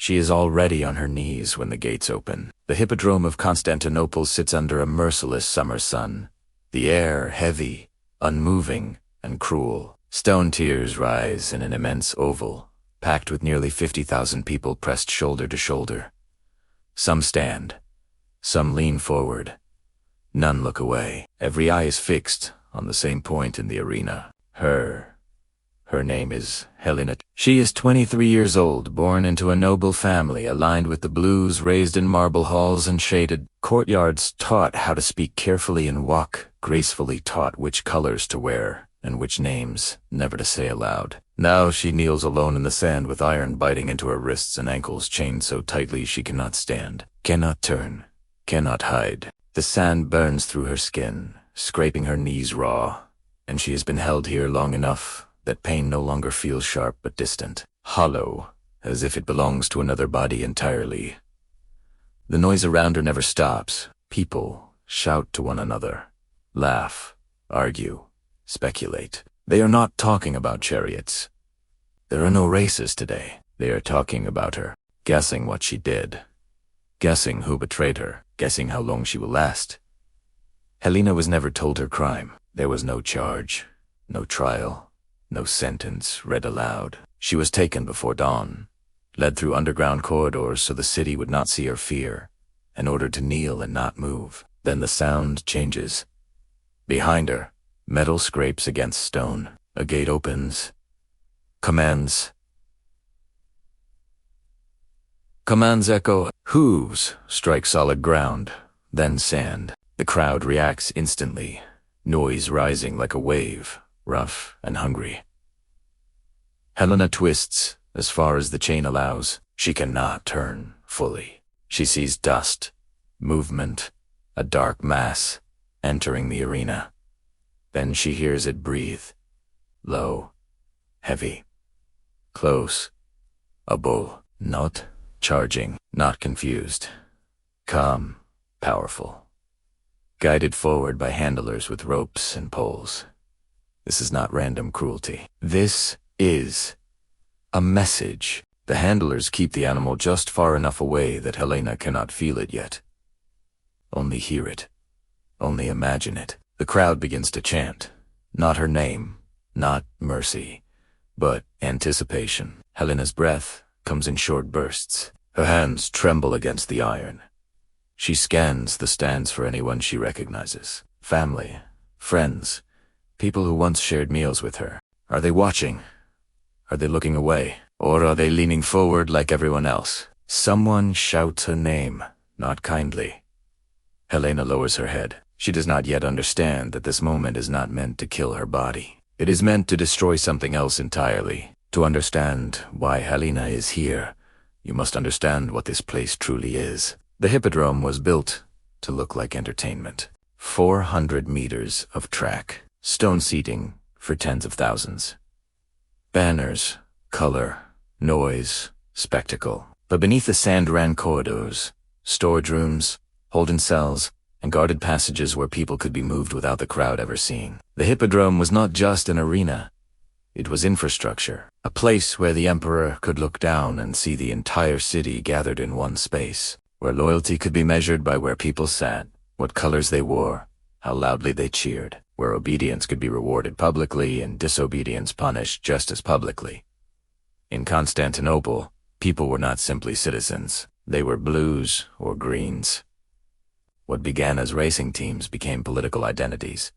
She is already on her knees when the gates open. The Hippodrome of Constantinople sits under a merciless summer sun, the air heavy, unmoving, and cruel. Stone tiers rise in an immense oval, packed with nearly 50,000 people pressed shoulder to shoulder. Some stand, some lean forward. None look away. Every eye is fixed on the same point in the arena. Her name is Helena. She is 23 years old, born into a noble family aligned with the blues, raised in marble halls and shaded courtyards, taught how to speak carefully and walk gracefully, taught which colors to wear and which names never to say aloud. Now she kneels alone in the sand with iron biting into her wrists and ankles, chained so tightly she cannot stand, cannot turn, cannot hide. The sand burns through her skin, scraping her knees raw, and she has been held here long enough that pain no longer feels sharp but distant, hollow, as if it belongs to another body entirely. The noise around her never stops. People shout to one another, laugh, argue, speculate. They are not talking about chariots. There are no races today. They are talking about her, guessing what she did, guessing who betrayed her, guessing how long she will last. Helena was never told her crime. There was no charge, no trial, no sentence read aloud. She was taken before dawn, led through underground corridors so the city would not see her fear, and ordered to kneel and not move. Then the sound changes. Behind her, metal scrapes against stone. A gate opens. Commands echo. Hooves strike solid ground, then sand. The crowd reacts instantly, noise rising like a wave, rough and hungry. Helena twists as far as the chain allows. She cannot turn fully. She sees dust, movement, a dark mass entering the arena. Then she hears it breathe, low, heavy, close. A bull, not charging, not confused, calm, powerful, guided forward by handlers with ropes and poles. This is not random cruelty. This is a message. The handlers keep the animal just far enough away that Helena cannot feel it yet. Only hear it. Only imagine it. The crowd begins to chant. Not her name, not mercy, but anticipation. Helena's breath comes in short bursts. Her hands tremble against the iron. She scans the stands for anyone she recognizes. Family, friends, people who once shared meals with her. Are they watching? Are they looking away? Or are they leaning forward like everyone else? Someone shouts her name, not kindly. Helena lowers her head. She does not yet understand that this moment is not meant to kill her body. It is meant to destroy something else entirely. To understand why Helena is here, you must understand what this place truly is. The Hippodrome was built to look like entertainment. 400 meters of track. Stone seating for tens of thousands. Banners, color, noise, spectacle. But beneath the sand ran corridors, storage rooms, holding cells, and guarded passages where people could be moved without the crowd ever seeing. The Hippodrome was not just an arena. It was infrastructure, a place where the emperor could look down and see the entire city gathered in one space, where loyalty could be measured by where people sat, what colors they wore, how loudly they cheered, where obedience could be rewarded publicly and disobedience punished just as publicly. In Constantinople, people were not simply citizens. They were blues or greens. What began as racing teams became political identities,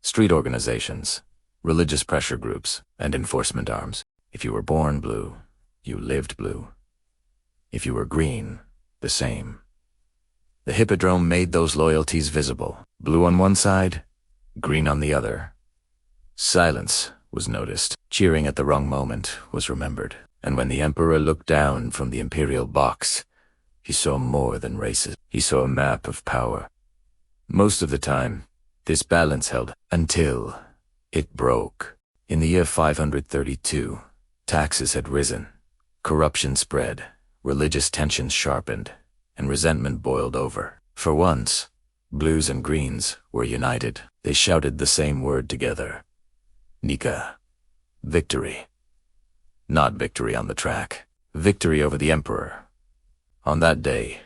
street organizations, religious pressure groups, and enforcement arms. If you were born blue, you lived blue. If you were green, the same. The Hippodrome made those loyalties visible. Blue on one side, green on the other. Silence was noticed. Cheering at the wrong moment was remembered. And when the emperor looked down from the imperial box, he saw more than races. He saw a map of power. Most of the time, this balance held until it broke. In the year 532, taxes had risen, corruption spread, religious tensions sharpened, and resentment boiled over. For once, blues and greens were united. They shouted the same word together. Nika. Victory. Not victory on the track. Victory over the emperor, On that day,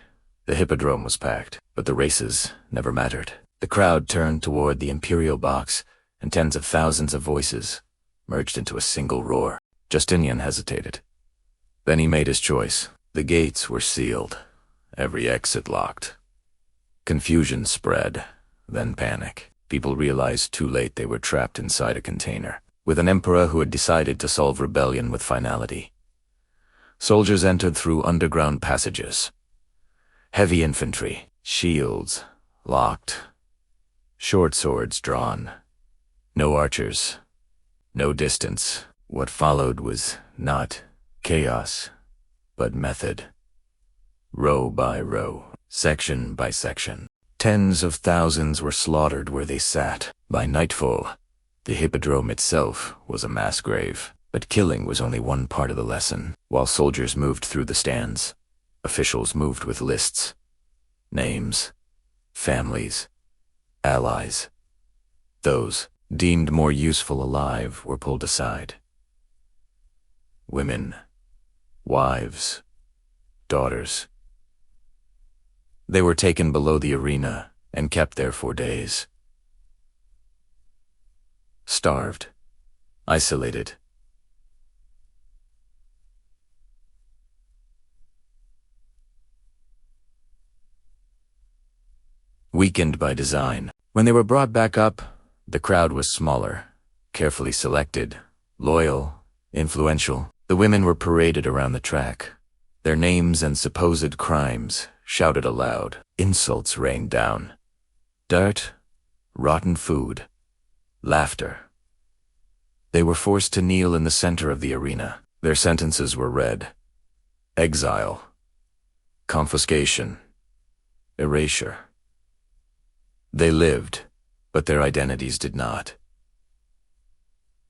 the Hippodrome was packed, but the races never mattered. The crowd turned toward the imperial box, and tens of thousands of voices merged into a single roar. Justinian hesitated. Then he made his choice. The gates were sealed, every exit locked. Confusion spread, then panic. People realized too late they were trapped inside a container, with an emperor who had decided to solve rebellion with finality. Soldiers entered through underground passages. Heavy infantry, shields locked, short swords drawn. No archers, no distance. What followed was not chaos, but method. Row by row, section by section. Tens of thousands were slaughtered where they sat. By nightfall, the Hippodrome itself was a mass grave. But killing was only one part of the lesson. While soldiers moved through the stands, officials moved with lists, names, families, allies. Those deemed more useful alive were pulled aside. Women, wives, daughters. They were taken below the arena and kept there for days. Starved, isolated. Weakened by design. When they were brought back up, the crowd was smaller, carefully selected, loyal, influential. The women were paraded around the track. Their names and supposed crimes shouted aloud. Insults rained down. Dirt, rotten food, laughter. They were forced to kneel in the center of the arena. Their sentences were read. Exile, confiscation, erasure. They lived, but their identities did not.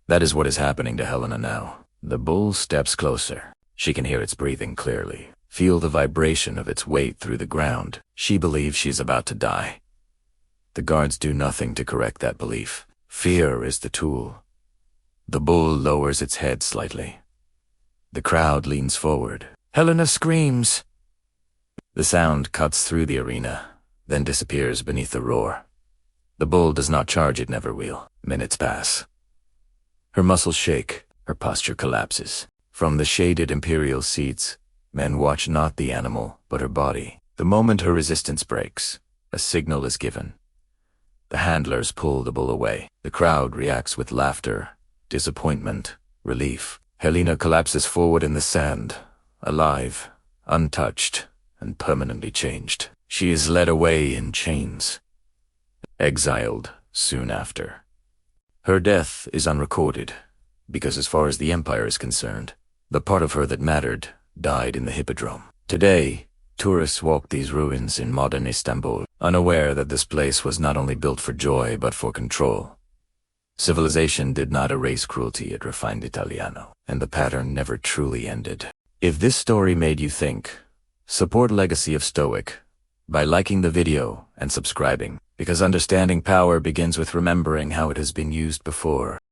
That is what is happening to Helena now. The bull steps closer. She can hear its breathing clearly, feel the vibration of its weight through the ground. She believes she is about to die. The guards do nothing to correct that belief. Fear is the tool. The bull lowers its head slightly. The crowd leans forward. Helena screams. The sound cuts through the arena, then disappears beneath the roar. The bull does not charge, it never will. Minutes pass. Her muscles shake, her posture collapses. From the shaded imperial seats, men watch not the animal, but her body. The moment her resistance breaks, a signal is given. The handlers pull the bull away. The crowd reacts with laughter, disappointment, relief. Helena collapses forward in the sand, alive, untouched, and permanently changed. She is led away in chains, exiled soon after. Her death is unrecorded, because as far as the Empire is concerned, the part of her that mattered died in the Hippodrome. Today, tourists walk these ruins in modern Istanbul, unaware that this place was not only built for joy but for control. Civilization did not erase cruelty, it refined Italiano, and the pattern never truly ended. If this story made you think, support Legacy of Stoic by liking the video and subscribing, because understanding power begins with remembering how it has been used before.